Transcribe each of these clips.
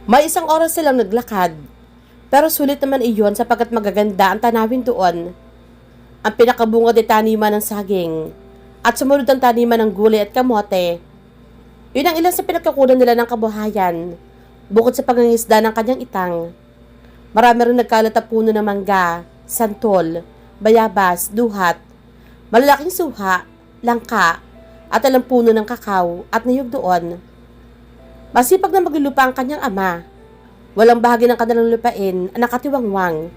May isang oras silang naglakad, pero sulit naman iyon sapagkat magaganda ang tanawin doon. Ang pinakabungad ay taniman ng saging, at sumunod ang taniman ng gulay at kamote. Yun ang ilan sa pinagkakunan nila ng kabuhayan, bukod sa pangangisda ng kanyang itang. Marami rin nagkalat na puno ng mangga, santol, bayabas, duhat, malalaking suha, langka, at alang puno ng kakao at niyog doon. Masipag na maglulupa ang kanyang ama. Walang bahagi ng kanilang lupain ang nakatiwangwang.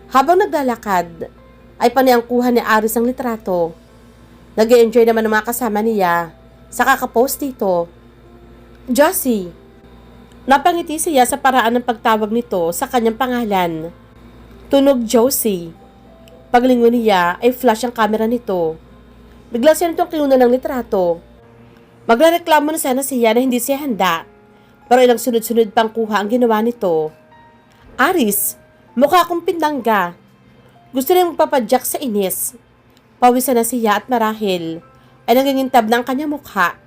Habang naglalakad, ay paniangkuhan ni Aris ang litrato. Nag-enjoy naman ng mga kasama niya sa kakapost dito. Josie. Napangiti siya sa paraan ng pagtawag nito sa kanyang pangalan. Tunog Josie. Paglingon niya ay flash ang kamera nito. Bigla siya nitong kinunan ng litrato. Magrereklamo na sana siya na hindi siya handa. Pero ilang sunod-sunod pang kuha ang ginawa nito. Aris, mukha akong pindangga. Gusto rin magpapadyak sa inis. Pawisan na siya at marahil ay nangingintab na ang kanyang mukha.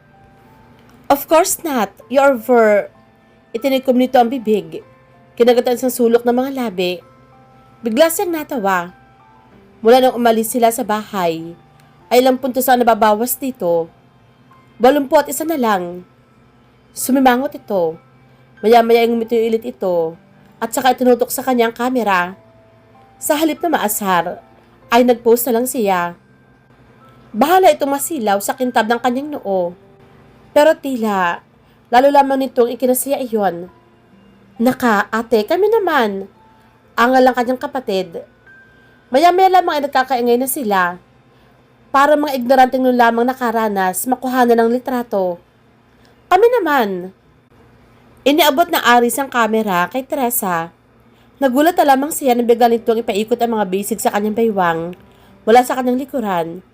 Of course not. You're Itinikom nito ang bibig. Kinagatan sa sulok ng mga labi. Bigla siyang natawa. Mula nang umalis sila sa bahay, ay ilang puntos ang nababawas dito. 81 na lang. Sumimangot ito. Maya-maya ang ngumiti ulit ito at saka itinutok sa kanyang kamera. Sa halip na maasar, ay nagpost na lang siya. Bahala itong masilaw sa kintab ng kanyang noo. Pero tila, lalo lamang nitong ikinasiya iyon. Naka, ate, kami naman. Angal ang kanyang kapatid. Maya-maya lamang ay nagkakaingay na sila. Para mga ignoranteng nun lamang nakaranas, makuhanan ng litrato. Kami naman. Iniabot na Aris ang kamera kay Teresa. Nagulat na lamang siya na bigla nitong ipaikot ang mga basic sa kanyang baywang mula sa kanyang likuran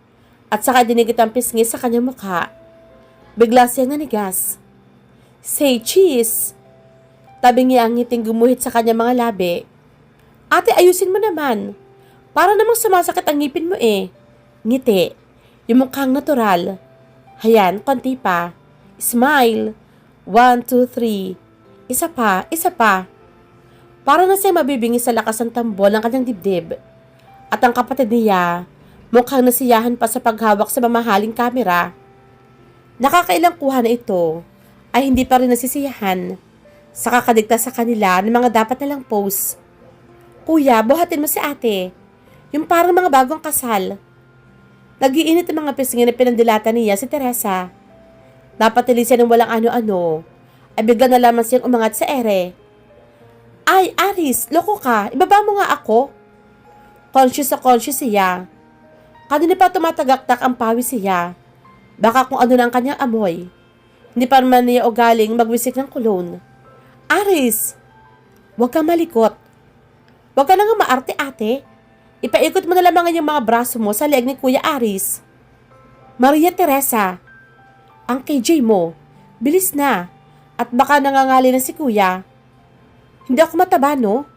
at saka dinigit ang pisngi sa kanyang mukha. Bigla siyang nanigas. Say cheese! Tabing niya ang ngiting gumuhit sa kanyang mga labi. Ate, ayusin mo naman. Para namang sumasakit ang ngipin mo eh. Ngiti. Yung mukhang natural. Hayan, konti pa. Smile. 1, 2, 3. Isa pa, isa pa. Para na siya mabibingi sa lakas ng tambol ng kanyang dibdib. At ang kapatid niya, mukhang nasiyahan pa sa paghawak sa mamahaling kamera. Nakakailang kuha na ito, ay hindi pa rin nasisiyahan sa kakadikta sa kanila ng mga dapat nalang post. Kuya, buhatin mo si ate. Yung parang mga bagong kasal. Nag-iinit ang mga pisngi na pinandilata niya si Teresa. Napatili siya ng walang ano-ano, ay bigla na lamang siyang umangat sa ere. Ay, Aris, loko ka, ibaba mo nga ako. Conscious siya. Kanina pa tumatagaktak ang pawis siya. Baka kung ano na ang kanyang amoy. Hindi pa naman niya ugaling magwisik ng cologne. Aris, huwag ka malikot. Huwag ka na nga maarte ate. Ipaikot mo na lamang yung mga braso mo sa leeg ni Kuya Aris. Maria Teresa, ang KJ mo, bilis na. At baka nangangali na si Kuya. Hindi ako mataba, no?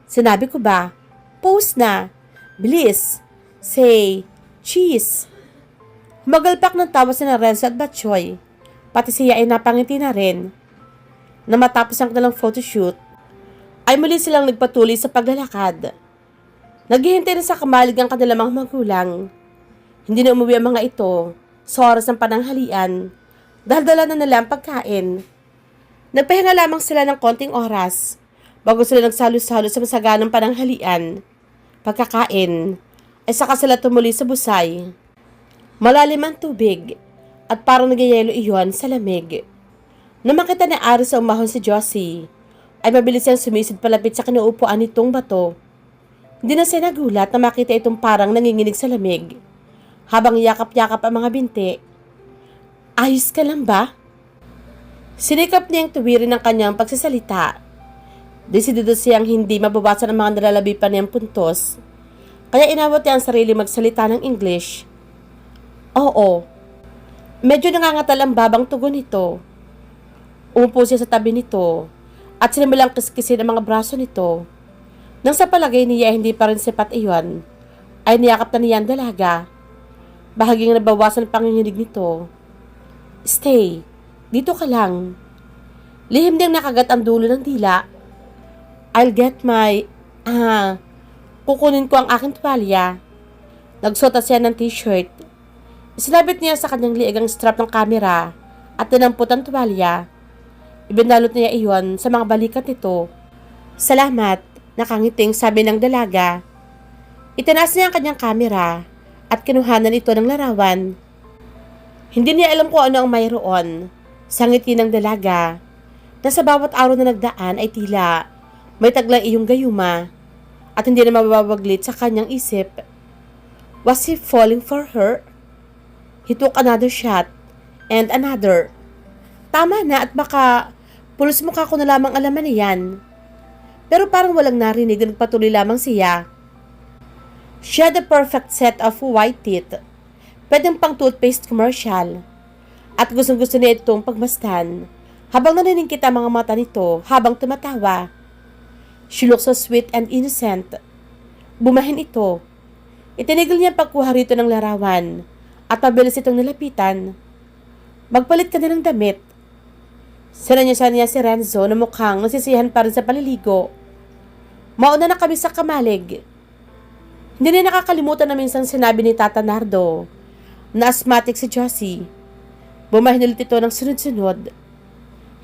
Sinabi ko ba? Pose na. Bilis. Say, cheese. Magalpak ng tawa si Renzo at Batchoy. Pati siya ay napangiti na rin. Na matapos ang kanilang photoshoot, ay muli silang nagpatuloy sa paglalakad. Naghihintay na sa kamalig ang kanilang mga magulang. Hindi na umuwi ang mga ito sa oras ng pananghalian dahil dala na nila ang pagkain. Nagpahinga lamang sila ng konting oras bago sila nagsalo-salo sa masaganang pananghalian. Pagkakain ay saka sila tumuli sa busay. Malalim ang tubig at parang nagyayelo iyon sa lamig. Nang makita ni Aris sa umahon si Josie, ay mabilis siyang sumisid palapit sa kinuupuan nitong bato. Hindi na siya nagulat na makita itong parang nanginginig sa lamig. Habang yakap-yakap ang mga binti. Ayos ka lang ba? Sinikap niyang tuwirin ang kanyang pagsasalita. Desidido siyang hindi mabawasan ang mga nalalabi pa niyang puntos. Kaya inawat niya ang sarili magsalita ng English. Oo. Medyo nangangatal ang babang tugon nito. Umupo siya sa tabi nito at sinimulang kiskisin ang mga braso nito. Nang sa palagay niya hindi pa rin sipat iyon, ay niyakap na niya ang dalaga. Bahaging nabawasan ang panginginig nito. Stay, dito ka lang. Lihim ding nakagat ang dulo ng dila. I'll get my... kukunin ko ang aking tuwalya. Nagsuot siya ng t-shirt. Isinabit niya sa kanyang liig ang strap ng kamera at tinampot ang tuwalya. Ibinalot niya iyon sa mga balikat nito. Salamat, nakangiting sabi ng dalaga. Itinaas niya ang kanyang kamera at kinuhanan ito ng larawan. Hindi niya alam kung ano ang mayroon sa ngiti ng dalaga na sa bawat araw na nagdaan ay tila may taglang iyong gayuma at hindi na mababaglit sa kanyang isip. Was he falling for her? He took another shot and another. Tama na at baka pulos mukha ko na lamang alaman niyan. Pero parang walang narinig na nagpatuloy lamang siya. She had a perfect set of white teeth. Pwedeng pang toothpaste commercial. At gustong-gusto niya itong pagmasdan habang naniningkit ang mga mata nito habang tumatawa. She looked so sweet and innocent. Bumahin ito. Itinigil niya ang pagkuha rito ng larawan at mabilis itong nilapitan. Magpalit ka na ng damit. Sinanyasan niya si Renzo na mukhang nasisiyahan pa rin sa paliligo. Mauna na kami sa kamalig. Hindi na nakakalimutan na minsan sinabi ni Tata Nardo na asthmatic si Josie. Bumahin ulit ito ng sunod-sunod.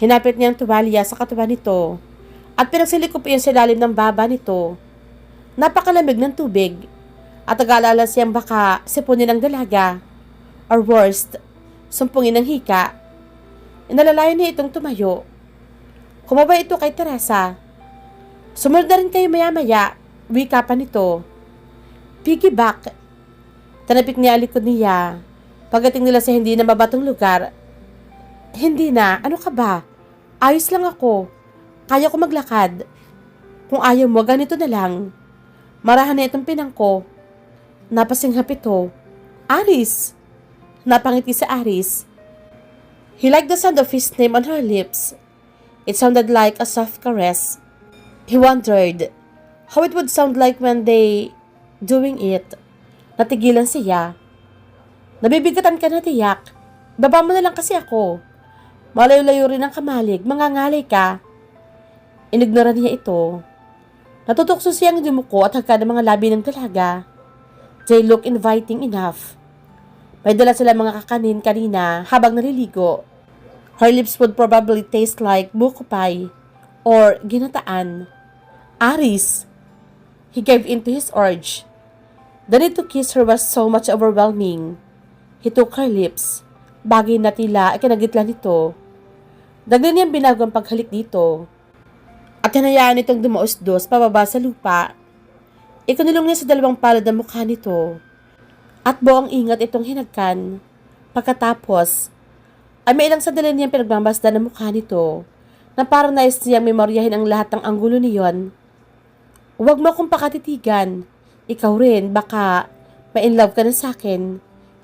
Hinapit niya ang tuwalya sa katawan nito at pinagsilikop iyon sa ilalim ng baba nito. Napakalamig ng tubig at nag-aalala siyang baka sipunin ng dalaga or worst, sumpungin ng hika. Inalalayan niya itong tumayo. Kumabay ito kay Teresa. Sumunod na rin kayo maya-maya, wika pa nito. Piggyback. Tanapik niya ang likod niya. Pagdating nila sa hindi na mabatong lugar. Hindi na, ano ka ba? Ayos lang ako. Kaya ko maglakad. Kung ayaw mo, ganito na lang. Marahan na itong pinangko. Napasinghap ito. Aris. Napangiti sa Aris. He liked the sound of his name on her lips. It sounded like a soft caress. He wondered how it would sound like when they doing it. Natigilan siya. Nabibigatan ka na tiyak. Baba mo na lang kasi ako. Malayo-layo rin ang kamalig. Mangangalay ka. Inignoran niya ito. Natutukso siyang dumuko at hagka ng mga labi ng dalaga. They look inviting enough. May dala sila mga kakanin kanina habang naliligo. Her lips would probably taste like buko pie or ginataan. Aris! He gave in to his urge. The need to kiss her was so much overwhelming. He took her lips. Bagay na tila ay kinagitla nito. Daglan niyang binago ang paghalik dito. At hinayaan itong dumaos-dos pababa sa lupa. Ikunulong niya sa dalawang palad ng mukha nito. At buong ingat itong hinagkan. Pagkatapos, ay may ilang sandali niyang pinagmamasdan ng mukha nito na parang nais niyang memoryahin ang lahat ng anggulo niyon. Huwag mo akong pakatitigan. Ikaw rin, baka ma-in love ka na sa akin.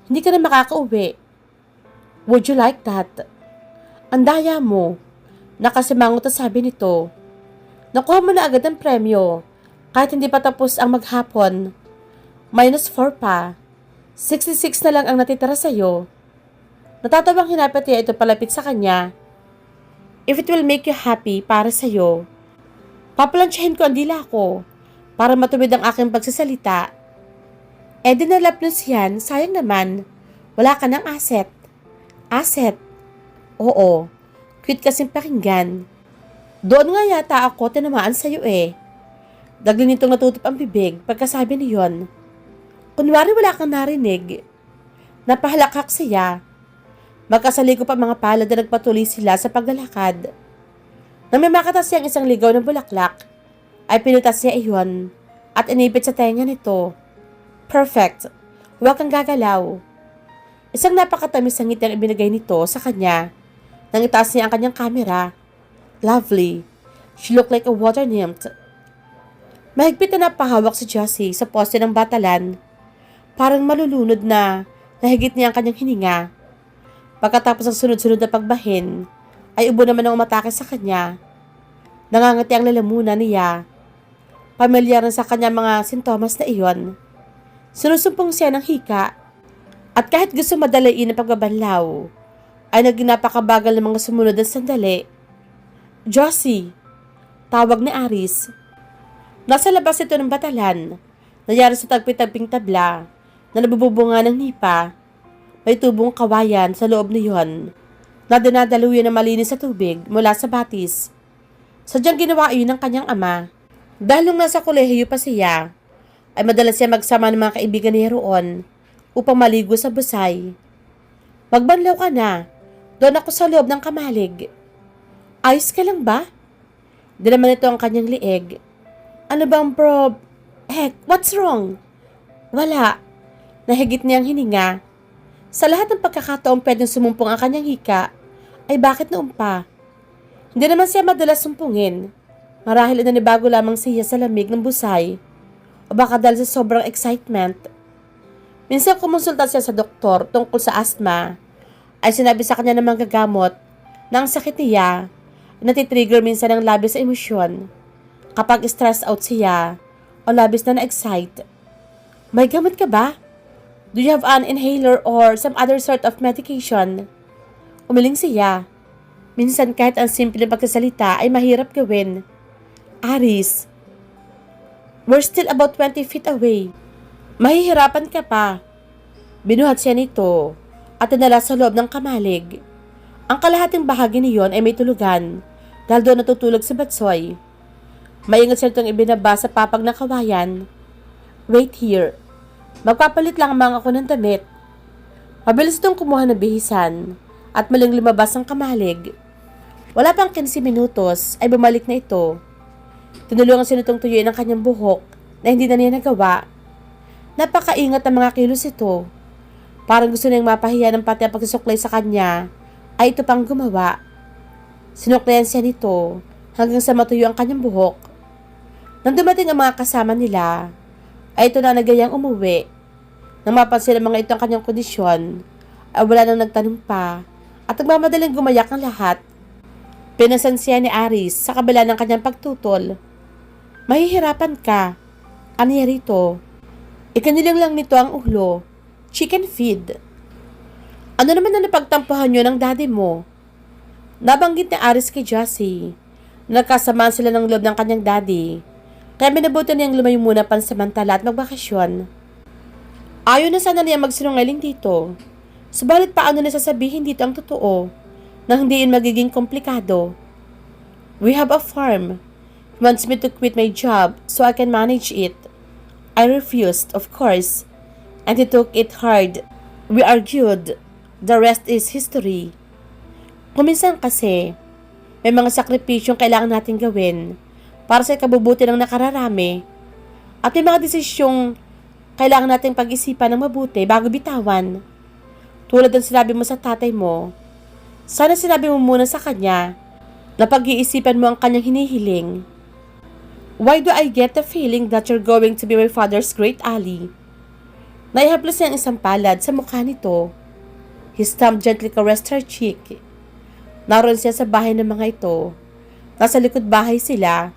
Hindi ka na makakauwi. Would you like that? Andaya mo. Nakasimangot na sabi nito. Nakuha mo na agad ang premyo. Kahit hindi pa tapos ang maghapon. -4 pa. 66 na lang ang natitira sa'yo. Natatawang hinapit niya ito palapit sa kanya. If it will make you happy para sa'yo, papalansyahin ko ang dila ko para matumid ang aking pagsasalita. Dinalapnos yan, sayang naman. Wala ka ng asset. Asset? Oo. Cute kasing pakinggan. Doon nga yata ako tinamaan sa'yo eh. Dagli nitong natutup ang bibig pagkasabi niyon. Kunwari wala kang narinig. Napahalakak siya. Magkasaliko pa mga palad na nagpatuloy sila sa paglalakad. Nang may makatas siyang isang ligaw ng bulaklak, ay pinutas niya iyon at inipit sa tenga nito. Perfect. Huwag kang gagalaw. Isang napakatamis ang ngiti ang ibinigay nito sa kanya. Nang itaas niya ang kanyang kamera. Lovely. She looked like a water nymph. Mahigpit na napahawak si Josie sa poste ng batalan. Parang malulunod na nahigit niya ang kanyang hininga. Pagkatapos ng sunod-sunod na pagbahin, ay ubo naman ang umatake sa kanya. Nangangati ang lalamunan niya. Pamilyar na sa kanya mga sintomas na iyon. Sinusumpong siya ng hika. At kahit gusto madalain ang pagbabanlaw, ay naging napakabagal ng mga sumunod na sandali. Josie! Tawag ni Aris. Nasa labas ito ng batalan. Nangyari sa tagpi-tagping tabla na nabububunga ng nipa. May tubong kawayan sa loob niyon na dinadaluyan ng malinis sa tubig mula sa batis. Sadyang ginawa iyon ng kanyang ama. Dahil nung nasa kolehiyo pa siya, ay madalas siya magsama ng mga kaibigan niya roon upang maligo sa busay. Magbanlaw ka na. Doon ako sa loob ng kamalig. Ayos ka lang ba? Di naman ito ang kanyang lieg. Ano bang Heck, what's wrong? Wala. Nahigit niyang hininga. Sa lahat ng pagkakataong pwedeng sumumpong ang kanyang hika, ay bakit noon pa? Hindi naman siya madalas sumpungin. Marahil inanibago lamang siya sa lamig ng busay. O baka dahil sa sobrang excitement. Minsan kumonsulta siya sa doktor tungkol sa asthma. Ay sinabi sa kanya ng mga gagamot na ang sakit niya ay natitrigger minsan ng labis sa emosyon. Kapag stressed out siya o labis na na-excite. May gamot ka ba? Do you have an inhaler or some other sort of medication? Umiling siya. Minsan kahit ang simple na pagkasalita ay mahirap gawin. Aris, we're still about 20 feet away. Mahihirapan ka pa. Binuhat siya nito at dinala sa loob ng kamalig. Ang kalahating bahagi niyon ay may tulugan dahil doon natutulog si Batsoy. Maingat siya itong ibinaba sa papag na kawayan. Wait here. Magpapalit lang mga ako ng damit. Mabilis itong kumuha ng bihisan at maling lumabas ang kamalig. Wala pang 15 minutos ay bumalik na ito. Tinulungan siya nitong tuyuin ang kanyang buhok na hindi na niya nagawa. Napakaingat ng mga kilos ito. Parang gusto niyang mapahiya ng pati ang pagsusuklay sa kanya ay ito pang gumawa. Sinuklayan siya nito hanggang sa matuyo ang kanyang buhok. Nang dumating ang mga kasama nila, ay ito na nagayang umuwi. Nang mapansin ng mga ito ang kanyang kondisyon, ay wala nang nagtanong pa at nagmamadaling gumayak ang lahat. Pinasan siya ni Aris sa kabila ng kanyang pagtutol. Mahihirapan ka. Ano niya rito? Ikanilang lang nito ang ulo. Chicken feed. Ano naman na napagtampuhan nyo ng daddy mo? Nabanggit ni Aris kay Josie. Nagkasamaan sila ng loob ng kanyang daddy. Kaya minabutan niyang lumayo muna pansamantala at magbakasyon. Ayaw na sana niya magsinungaling dito. Subalit paano na sasabihin dito ang totoo na hindi yun magiging komplikado? We have a farm. He wants me to quit my job so I can manage it. I refused, of course. And he took it hard. We argued. The rest is history. Kuminsan kasi, may mga sakripisyong kailangan natin gawin para sa kabubuti ng nakararami at may mga desisyong kailangan natin pag-isipan ng mabuti bago bitawan. Tulad ng sinabi mo sa tatay mo, sana sinabi mo muna sa kanya na pag-iisipan mo ang kanyang hinihiling. Why do I get the feeling that you're going to be my father's great ally? Naihaplos niya ang isang palad sa mukha nito. His thumb gently caressed her cheek. Naroon siya sa bahay ng mga ito. Nasa likod bahay sila.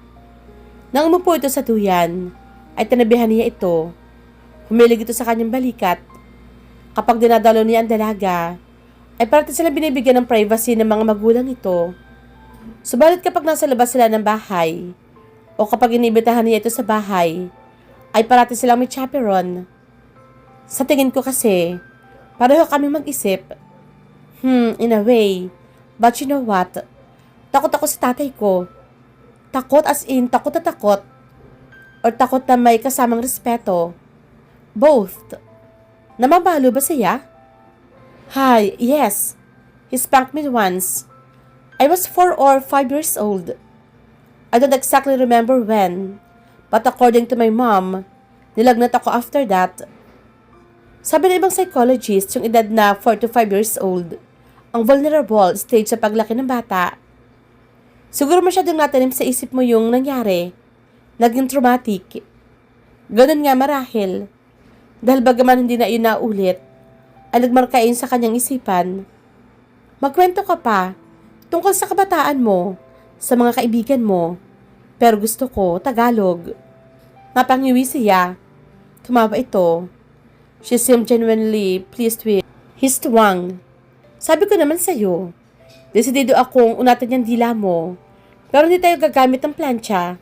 Nang umupo ito sa duyan, ay tinabihan niya ito. Humilig ito sa kanyang balikat. Kapag dinadalo niya ang dalaga, ay parati silang binibigyan ng privacy ng mga magulang ito. Subalit kapag nasa labas sila ng bahay, o kapag inibitahan niya ito sa bahay, ay parati silang may chaperon. Sa tingin ko kasi, pareho kami mag-isip. In a way. But you know what? Takot ako sa tatay ko. Takot as in takot na takot. Or takot na may kasamang respeto. Both. Namabalo ba siya? Hi, yes. He spanked me once. I was 4 or 5 years old. I don't exactly remember when. But according to my mom, nilagnat ako after that. Sabi ng ibang psychologist, yung edad na 4 to 5 years old, ang vulnerable stage sa paglaki ng bata. Siguro masyadong natanim sa isip mo yung nangyari. Naging traumatic. Ganun nga marahil. Dahil bagaman hindi na yun naulit, ay nagmarkain sa kanyang isipan. Magkwento ka pa tungkol sa kabataan mo, sa mga kaibigan mo. Pero gusto ko, Tagalog. Napangiwi siya. Tumawa ito. She seemed genuinely pleased with his tuwang. Sabi ko naman sa'yo, desidido akong unatan niyang dila mo Pero hindi tayo gagamit ng plancha.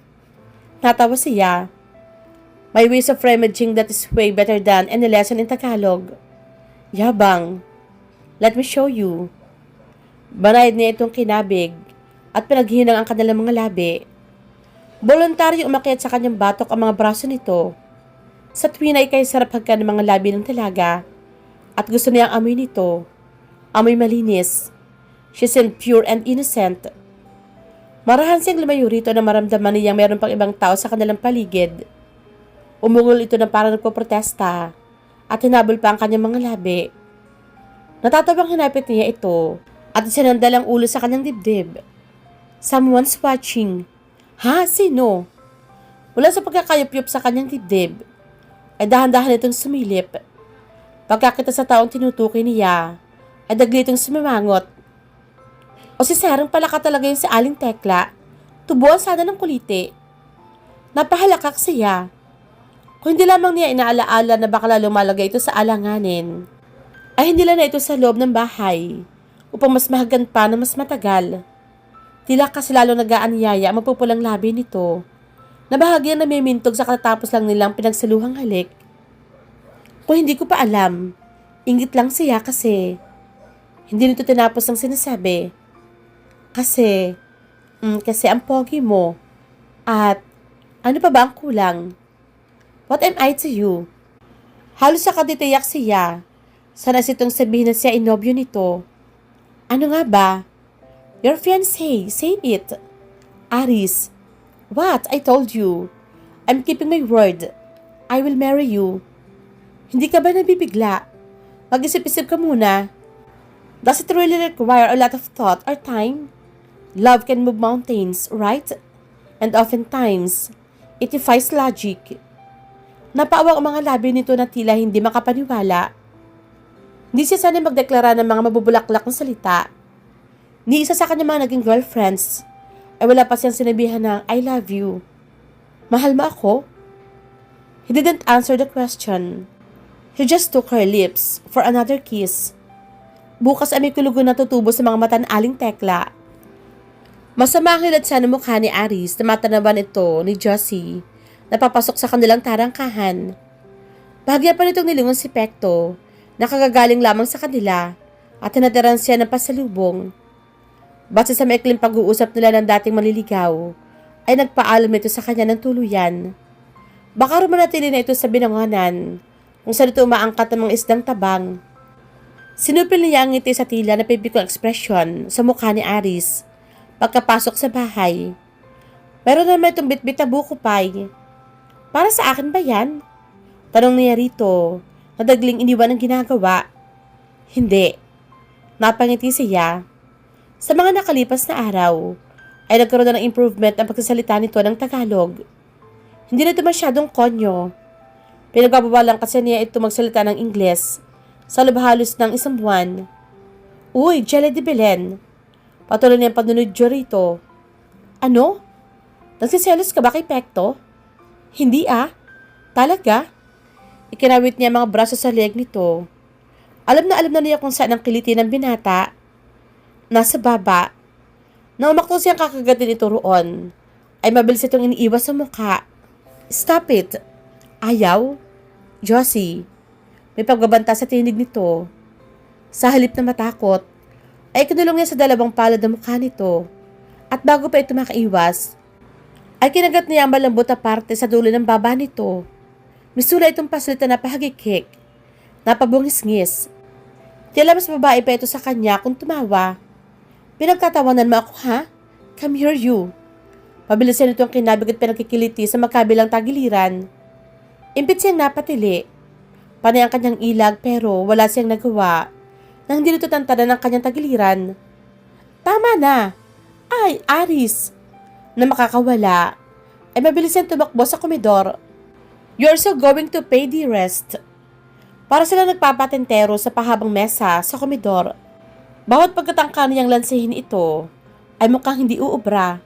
Natawa siya. My ways of rummaging that is way better than any lesson in Tagalog. Yabang. Let me show you. Banayad niya itong kinabig at pinaghinang ang kanilang mga labi. Voluntaryo umakyat sa kanyang batok ang mga braso nito. Sa tuwin ay kay sarap hagka ng mga labi ng talaga at gusto niya ang amoy nito. Amoy malinis. She seemed pure and innocent. Marahan siyang lumayo rito na maramdaman niyang mayroon pang ibang tao sa kanilang paligid. Umungol ito na parang nagpoprotesta at hinabol pa ang kanyang mga labi. Natatawang hinapit niya ito at sinandal ang ulo sa kanyang dibdib. Someone's watching. Ha? Sino? Mula sa pagkakayup-yup sa kanyang dibdib, ay dahan-dahan itong sumilip. Pagkakita sa taong tinutukoy niya, ay dagli itong sumimangot. O si Sarang pala ka talaga yung si Aling Tekla, tubuan sana ng kuliti. Napahalakak siya. Kung hindi lamang niya inaalaala na baka lalong malagay ito sa alanganin, ay hindi lang na ito sa loob ng bahay upang mas mahagan pa na mas matagal. Tila kasi lalo nag-aanyaya ang mapupulang labi nito na bahagyang namimintog sa katatapos lang nilang pinagsaluhang halik. Kung hindi ko pa alam, ingit lang siya kasi hindi nito tinapos ang sinasabi. Kasi ang pogi mo at ano pa ba ang kulang? What am I to you? Halos sa kaditiyak siya. Sana sitong sabihin na siya inobyo nito. Ano nga ba? Your fiancé, say it. Aris. What? I told you. I'm keeping my word. I will marry you. Hindi ka ba nabibigla? Mag-isip-isip ka muna. Does it really require a lot of thought or time? Love can move mountains, right? And oftentimes, it defies logic. Napaawang ang mga labi nito na tila hindi makapaniwala. Hindi siya sanay magdeklara ng mga mabubulaklak na salita. Ni isa sa kanyang mga naging girlfriends ay wala pa siyang sinabihan ng I love you. Mahal mo ako? He didn't answer the question. He just took her lips for another kiss. Bukas ay may kulugon na tutubo sa mga mata ng Aling Tekla. Masama ang hilad sa mukha ni Aris na matanaban ito ni Josie na papasok sa kanilang tarangkahan. Bahagya pa nitong nilingon si Pekto na kagagaling lamang sa kanila at tinatiran siya ng pasalubong. Base sa maikling pag-uusap nila ng dating maliligaw, ay nagpaalam ito sa kanya ng tuluyan. Baka rumanatili na ito sa binangonan kung saan ito umaangkat ng mga isdang tabang. Sinupil niya ang ngiti sa tila na pipikong ekspresyon sa mukha ni Aris pagkapasok sa bahay. Meron naman itong bitbit na buko pie. Para sa akin ba yan? Tanong niya rito, nadagling iniwan ang ginagawa. Hindi. Napangiti siya. Sa mga nakalipas na araw, ay nagkaroon na ng improvement ang pagsasalita nito ng Tagalog. Hindi na ito masyadong konyo. Pinagbabawalan kasi niya ito magsalita ng Ingles sa lubhalos ng isang buwan. Uy, Jelly de Belen. Patuloy niya ang panunudyo rito. Ano? Nagsiselos ka ba kay Pekto? Hindi Talaga? Ikinawit niya mga braso sa leeg nito. Alam na niya kung saan ang kiliti ng binata. Nasa baba. Nang umakto siyang kakagatin ito roon, ay mabilis itong iniiwas sa mukha. Stop it. Ayaw? Josie, may pagbabanta sa tinig nito. Sa halip na matakot, ay kinulong niya sa dalawang palad ng mukha nito. At bago pa ito makaiwas, ay kinagat niya ang malambot na parte sa dulo ng baba nito. Misula itong pasalita na pahagikik. Napabungis-ngis. Tila mas babae pa ito sa kanya kung tumawa. Pinagtatawanan mo ako, ha? Come here, you. Mabilisan ito ang kinabig at pinagkikiliti sa magkabilang tagiliran. Impit siyang napatili. Panay ang kanyang ilag pero wala siyang nagawa nang hindi nito tantanan ang kanyang tagiliran. Tama na! Ay, Aris! Na makakawala, ay mabilis siyang tumakbo sa komedor. You're so going to pay the rest. Para sila nagpapatentero sa pahabang mesa sa komedor. Bawat pagkatangka niyang lansihin ito, ay mukhang hindi uubra.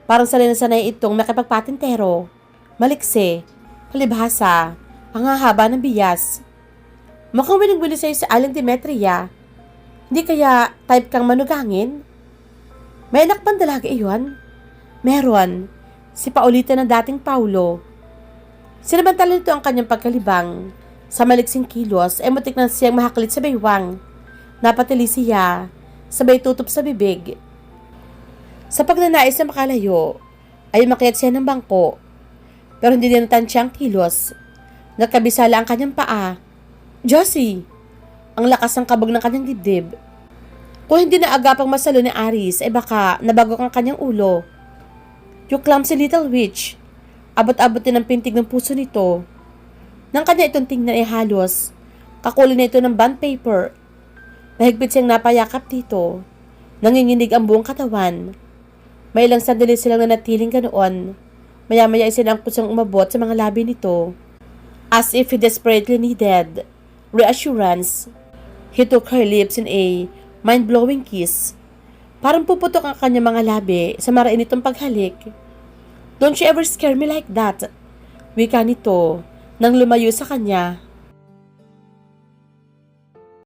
Parang sanay itong makipagpatentero. Maliksi, palibhasa, ang hahaba ng biyas. Mukhang wiling-wili sa'yo si Aling Demetria. Hindi kaya type kang manugangin? May anak pang dalaga iyon? Meron. Si Paulita ng dating Paulo. Sinamantala nito ang kanyang pagkalibang. Sa maliksing kilos, ay mutik na siyang mahaklit sa baywang. Napatili siya, sabay tutup sa bibig. Sa pagnanais na makalayo, ay umakyat siya ng bangko. Pero hindi din natansya ang kilos. Nagkabisala ang kanyang paa. Josie! Ang lakas ng kabog ng kanyang dibdib. Kung hindi na agapang masalo ni Aris, ay baka nabagok ang kanyang ulo. You clumsy little witch. Abot-abot din ang pintig ng puso nito. Nang kanya itong tingnan ay halos, kakulay na ito ng bond paper. Mahigpit siyang napayakap dito. Nanginginig ang buong katawan. May ilang sandali silang nanatiling ganoon. Maya-maya ay sinangkot siyang umabot sa mga labi nito. As if he desperately needed reassurance, he took her lips in a mind-blowing kiss. Parang puputok ang kanyang mga labi sa marain nitong paghalik. Don't you ever scare me like that, wika nito nang lumayo sa kanya.